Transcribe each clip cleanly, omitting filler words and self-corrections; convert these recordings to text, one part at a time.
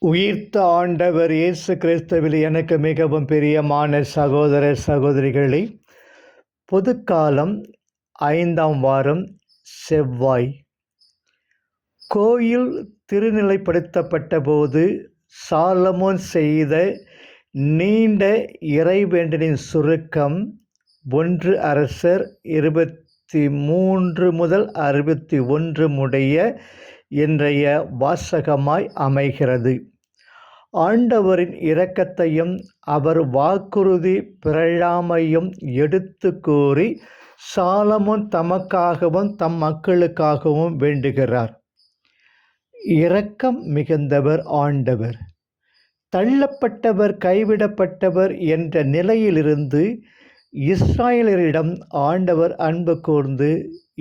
உயிர்த்த ஆண்டவர் இயேசு கிறிஸ்துவில் எனக்கு மிகவும் பிரியமான சகோதர சகோதரிகளே, பொதுக்காலம் 5ஆம் வாரம் செவ்வாய். கோயில் திருநிலைப்படுத்தப்பட்ட போது சாலமோன் செய்த நீண்ட இறைவேண்டலின் சுருக்கம் 1 அரசர் 23 முதல் 61 முடிய இன்றைய வாசகமாய் அமைகிறது. ஆண்டவரின் இரக்கத்தையும் அவர் வாக்குறுதி பிறழாமையும் எடுத்து கூறி சாலமோன் தமக்காகவும் தம் மக்களுக்காகவும் வேண்டுகிறார். இரக்கம் மிகுந்தவர் ஆண்டவர். தள்ளப்பட்டவர் கைவிடப்பட்டவர் என்ற நிலையிலிருந்து இஸ்ராயலரிடம் ஆண்டவர் அன்பு கூர்ந்து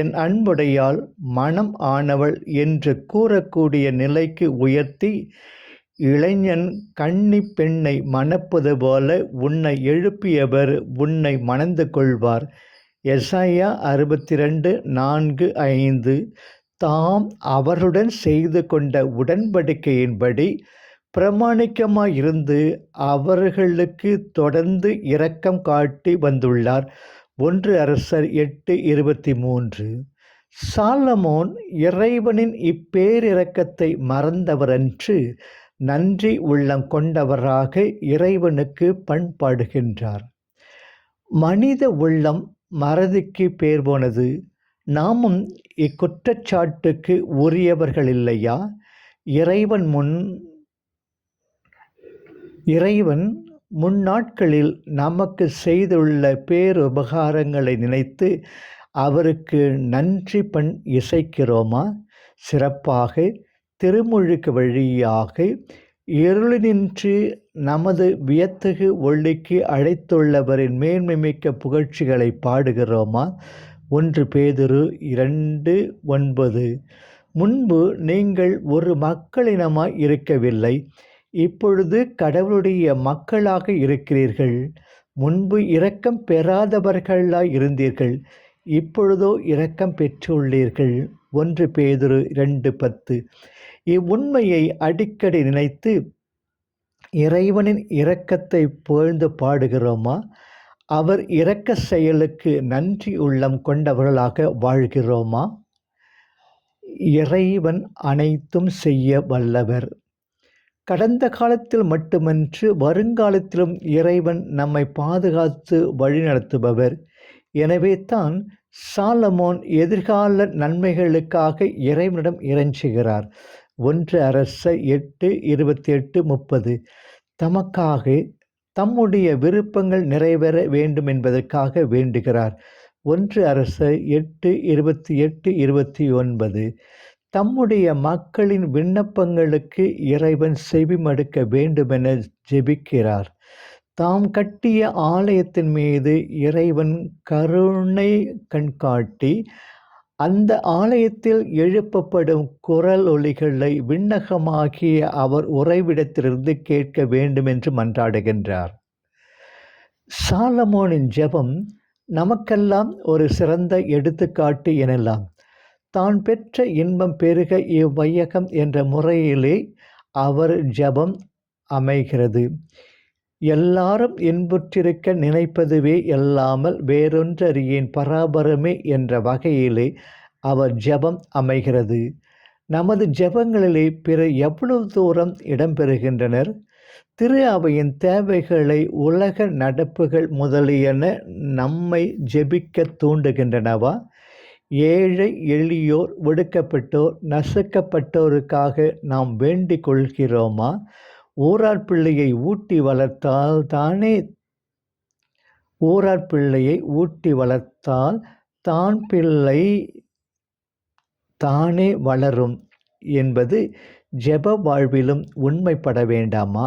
என் அன்புடையால் மனம் ஆனவள் என்று கூறக்கூடிய நிலைக்கு உயர்த்தி, இளைஞன் கன்னி பெண்ணை மணப்பது போல உன்னை எழுப்பியவர் உன்னை மணந்து கொள்வார். எசாயா 62:4-5. தாம் அவருடன் செய்து கொண்ட உடன்படிக்கையின்படி பிரமாணிக்கமாயிருந்து அவர்களுக்கு தொடர்ந்து இரக்கம் காட்டி வந்துள்ளார். 1 அரசர் 8:23. சாலமோன் இறைவனின் இப்பேரிரக்கத்தை மறந்தவரன்று, நன்றி உள்ளம் கொண்டவராக இறைவனுக்கு பண்பாடுகின்றார். மனித உள்ளம் மறதிக்கு பேர் போனது. நாமும் இக்குற்றச்சாட்டுக்கு உரியவர்களில்லையா? இறைவன் முன்னாட்களில் நமக்கு செய்துள்ள பேருபகாரங்களை நினைத்து அவருக்கு நன்றி பண் இசைக்கிறோமா? சிறப்பாக திருமுழுக்கு வழியாக இருளினின்று நமது வியத்தகு ஒளிக்கு அழைத்துள்ளவரின் மேன்மைமிக்க புகழ்ச்சிகளை பாடுகிறோமா? 1 பேதுரு 2:9. முன்பு நீங்கள் ஒரு மக்களினமாய் இருக்கவில்லை, இப்பொழுது கடவுளுடைய மக்களாக இருக்கிறீர்கள். முன்பு இரக்கம் பெறாதவர்களாய் இருந்தீர்கள், இப்பொழுதோ இரக்கம் பெற்றுள்ளீர்கள். 1 பேதுரு 2:10. இவ்வுண்மையை அடிக்கடி நினைத்து இறைவனின் இரக்கத்தை புகழ்ந்து பாடுகிறோமா? அவர் இரக்க செயலுக்கு நன்றி உள்ளம் கொண்டவர்களாக வாழ்கிறோமா? இறைவன் அனைத்தும் செய்ய வல்லவர். கடந்த காலத்தில் மட்டுமன்று வருங்காலத்திலும் இறைவன் நம்மை பாதுகாத்து வழிநடத்துபவர். எனவே தான் சாலமோன் எதிர்கால நன்மைகளுக்காக இறைவனிடம் இறைஞ்சுகிறார். 1 அரசர் 8:28-30. தமக்காக தம்முடைய விருப்பங்கள் நிறைவேற வேண்டும் என்பதற்காக வேண்டுகிறார். 1 அரசர் 8:28-29. தம்முடைய மக்களின் விண்ணப்பங்களுக்கு இறைவன் செவிமடுக்க வேண்டுமென ஜெபிக்கிறார். தாம் கட்டிய ஆலயத்தின் மீது இறைவன் கருணை கண்காட்டி அந்த ஆலயத்தில் எழுப்பப்படும் குரல் ஒலிகளை விண்ணகமாகிய அவர் உறைவிடத்திலிருந்து கேட்க வேண்டுமென்று மன்றாடுகின்றார். சாலமோனின் ஜெபம் நமக்கெல்லாம் ஒரு சிறந்த எடுத்துக்காட்டு எனலாம். தான் பெற்ற இன்பம் பெருக இவ்வையகம் என்ற முறையிலே அவர் ஜெபம் அமைகிறது. எல்லாரும் இன்புற்றிருக்க நினைப்பதுவே அல்லாமல் வேறொன்றறியேன் பராபரமே என்ற வகையிலே அவர் ஜெபம் அமைகிறது. நமது ஜெபங்களிலே பிறர் எவ்வளவு தூரம் இடம்பெறுகின்றனர்? திரு அவையின் தேவைகளை, உலக நடப்புகள் முதலியன நம்மை ஜெபிக்க தூண்டுகின்றனவா? ஏழை எளியோர், ஒடுக்கப்பட்டோர், நசுக்கப்பட்டோருக்காக நாம் வேண்டிக் கொள்கிறோமா? ஊரார் பிள்ளையை ஊட்டி வளர்த்தால் தான் பிள்ளை தானே வளரும் என்பது ஜெப வாழ்விலும் உண்மைப்பட வேண்டாமா?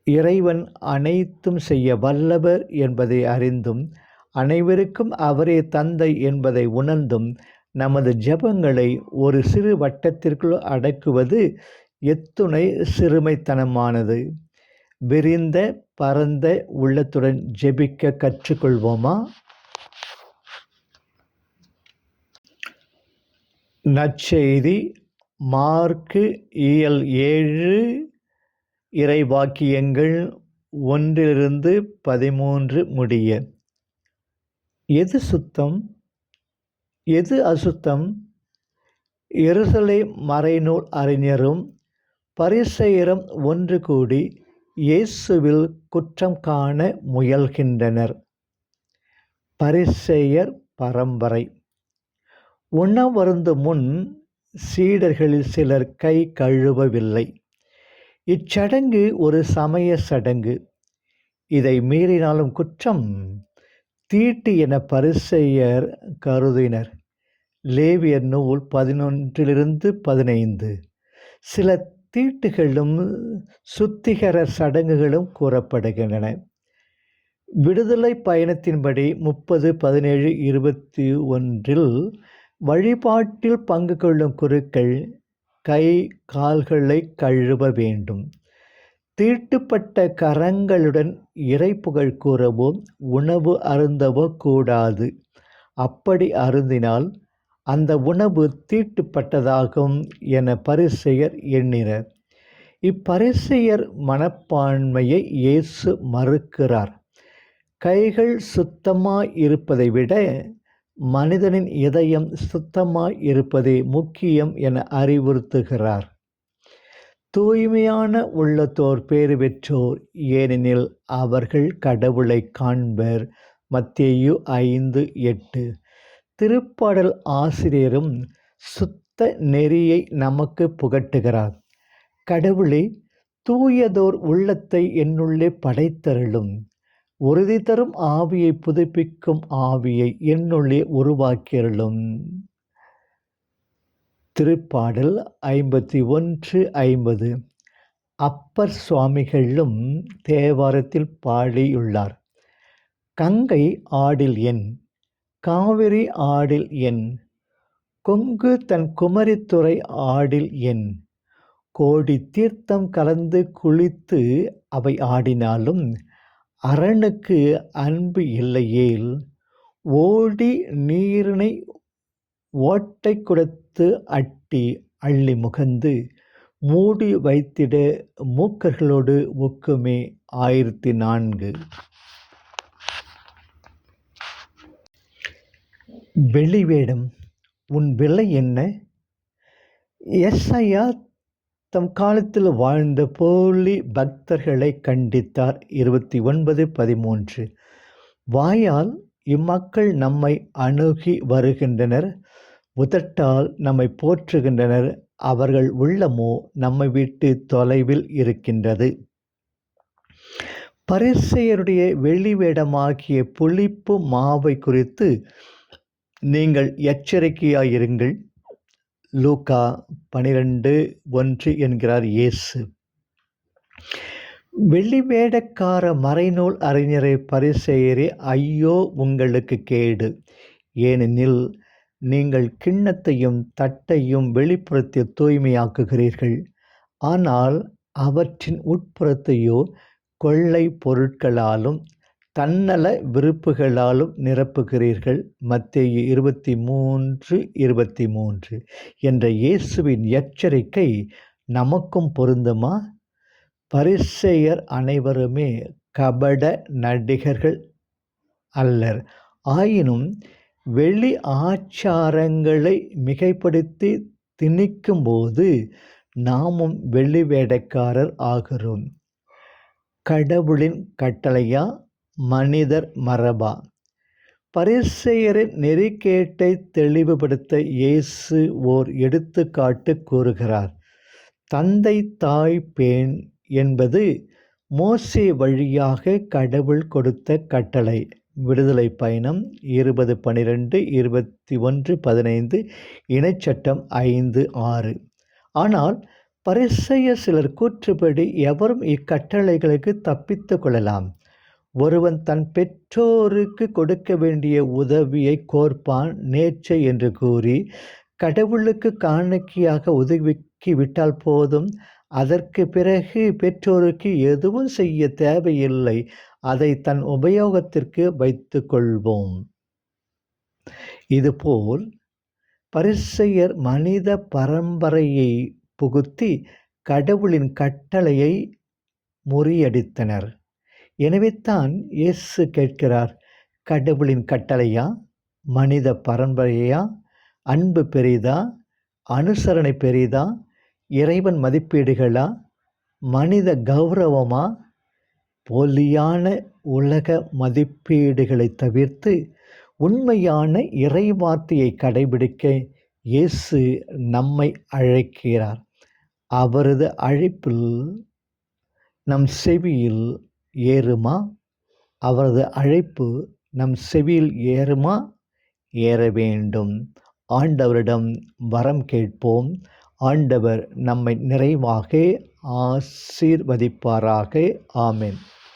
இறைவன் அனைத்தும் செய்ய வல்லவர் என்பதை அறிந்தும் அனைவருக்கும் அவரே தந்தை என்பதை உணர்ந்தும் நமது ஜெபங்களை ஒரு சிறு வட்டத்திற்குள் அடக்குவது எத்துணை சிறுமைத்தனமானது. விரிந்த பரந்த உள்ளத்துடன் ஜெபிக்க கற்றுக்கொள்வோமா? நற்செய்தி மார்க்கு இயல் 7 இறைவாக்கியங்கள் 1-13 முடிய. எது சுத்தம், எது அசுத்தம்? எருசலேம் மறைநூல் அறிஞரும் பரிசேயரும் ஒன்று கூடி இயேசுவில் குற்றம் காண முயல்கின்றனர். பரிசேயர் பரம்பரை. உணவருந்தும் முன் சீடர்களில் சிலர் கை கழுவவில்லை. இச்சடங்கு ஒரு சமய சடங்கு. இதை மீறினாலும் குற்றம். தீட்டு என பரிசேயர் கருதினர். லேவியர் நூல் 11-15. சில தீட்டுகளும் சுத்திகர சடங்குகளும் கூறப்படுகின்றன. விடுதலை பயணத்தின்படி 30-17-21 வழிபாட்டில் பங்கு கொள்ளும் குருக்கள் கை கால்களை கழுவ வேண்டும். தீட்டுப்பட்ட கரங்களுடன் இறைப்புகழ் கூறவோ உணவு அருந்தவோ கூடாது. அப்படி அருந்தினால் அந்த உணவு தீட்டுப்பட்டதாகும் என பரிசேயர் எண்ணினர். இப்பரிசேயர் மனப்பான்மையை இயேசு மறுக்கிறார். கைகள் சுத்தமாய் இருப்பதை விட மனிதனின் இதயம் சுத்தமாய் இருப்பதே முக்கியம் என அறிவுறுத்துகிறார். தூய்மையான உள்ளத்தோர் பேறு பெற்றோர், ஏனெனில் அவர்கள் கடவுளை காண்பர். மத்தேயு 5:8. திருப்பாடல் ஆசிரியரும் சுத்த நெறியை நமக்கு புகட்டுகிறார். கடவுளே, தூயதோர் உள்ளத்தை என்னுள்ளே படைத்தருளும். உறுதி தரும் ஆவியை புதுப்பிக்கும் ஆவியை என்னுள்ளே உருவாக்கியருளும். திருப்பாடல் 51-50. அப்பர் சுவாமிகளும் தேவாரத்தில் பாடியுள்ளார். கங்கை ஆடில் என், காவிரி ஆடில் என், கொங்கு தன் குமரித்துறை ஆடில் என். கோடி தீர்த்தம் கலந்து குளித்து அவை ஆடினாலும் அரணுக்கு அன்பு இல்லையேல், ஓடி நீரினை ஓட்டை கொடுத்து அட்டி அள்ளி முகந்து மூடி வைத்திட மூக்கர்களோடு ஒக்குமே. 1004. வெளிவேடம், உன் விலை என்ன? எஸ்ஐயா தம் காலத்தில் வாழ்ந்த போலி பக்தர்களை கண்டித்தார். 29:13. வாயால் இம்மக்கள் நம்மை அணுகி வருகின்றனர், உதட்டால் நம்மை போற்றுகின்றனர், அவர்கள் உள்ளமோ நம்மை விட்டு தொலைவில் இருக்கின்றது. பரிசேயருடைய வெளிவேடமாகிய புளிப்பு மாவை குறித்து நீங்கள் எச்சரிக்கையாயிருங்கள். லூக்கா 12:1 என்கிறார் இயேசு. வெளிவேடக்கார மறைநூல் அறிஞரை பரிசேயரே, ஐயோ உங்களுக்கு கேடு! ஏனெனில் நீங்கள் கிண்ணத்தையும் தட்டையும் வெளிப்புறத்தில் தூய்மையாக்குகிறீர்கள், ஆனால் அவற்றின் உட்புறத்தையோ கொள்ளை பொருட்களாலும் தன்னல விருப்புகளாலும் நிரப்புகிறீர்கள். மத்தேயு 23:23 என்ற இயேசுவின் எச்சரிக்கை நமக்கும் பொருந்துமா? பரிசேயர் அனைவருமே கபட நடிகர்கள் அல்லர். ஆயினும் வெளி ஆச்சாரங்களை மிகைப்படுத்தி திணிக்கும்போது நாமும் வெளி வேடக்காரர் ஆகிறோம். கடவுளின் கட்டளையா, மனிதர் மரபா? பரிசேயரின் நெறிகேட்டை தெளிவுபடுத்த இயேசு ஓர் எடுத்துக்காட்டு கூறுகிறார். தந்தை தாய் பேண் என்பது மோசே வழியாக கடவுள் கொடுத்த கட்டளை. விடுதலை பயணம் 20:12, 21:15, இணைச்சட்டம் 5:6. ஆனால் பரிசேயர் சிலர் கூற்றுப்படி எவரும் இக்கட்டளைகளுக்கு தப்பித்து கொள்ளலாம். ஒருவன் தன் பெற்றோருக்கு கொடுக்க வேண்டிய உதவியை கோர்ப்பான் நேர்ச்சை என்று கூறி கடவுளுக்கு காணிக்கையாக ஒதுக்கி விட்டால் போதும். அதற்கு பிறகு பெற்றோருக்கு எதுவும் செய்ய தேவையில்லை, அதை தன் உபயோகத்திற்கு வைத்து கொள்வோம். இதுபோல் பரிசேயர் மனித பரம்பரையை புகுத்தி கடவுளின் கட்டளையை முறியடித்தனர். எனவே தான் இயேசு கேட்கிறார், கடவுளின் கட்டளையா, மனித பரம்பரையா, அன்பு பெரிதா, அனுசரணை பெரிதா, இறைவன் மதிப்பீடுகளா, மனித கௌரவமா? போலியான உலக மதிப்பீடுகளை தவிர்த்து உண்மையான இறைவார்த்தையை கடைபிடிக்க இயேசு நம்மை அழைக்கிறார். அவரது அழைப்பில் நம் செவியில் ஏறுமா? அவரது அழைப்பு நம் செவியில் ஏறுமா? ஏற வேண்டும். ஆண்டவரிடம் வரம் கேட்போம். ஆண்டவர் நம்மை நிறைவாக ஆசீர்வதிப்பாராக. ஆமென்.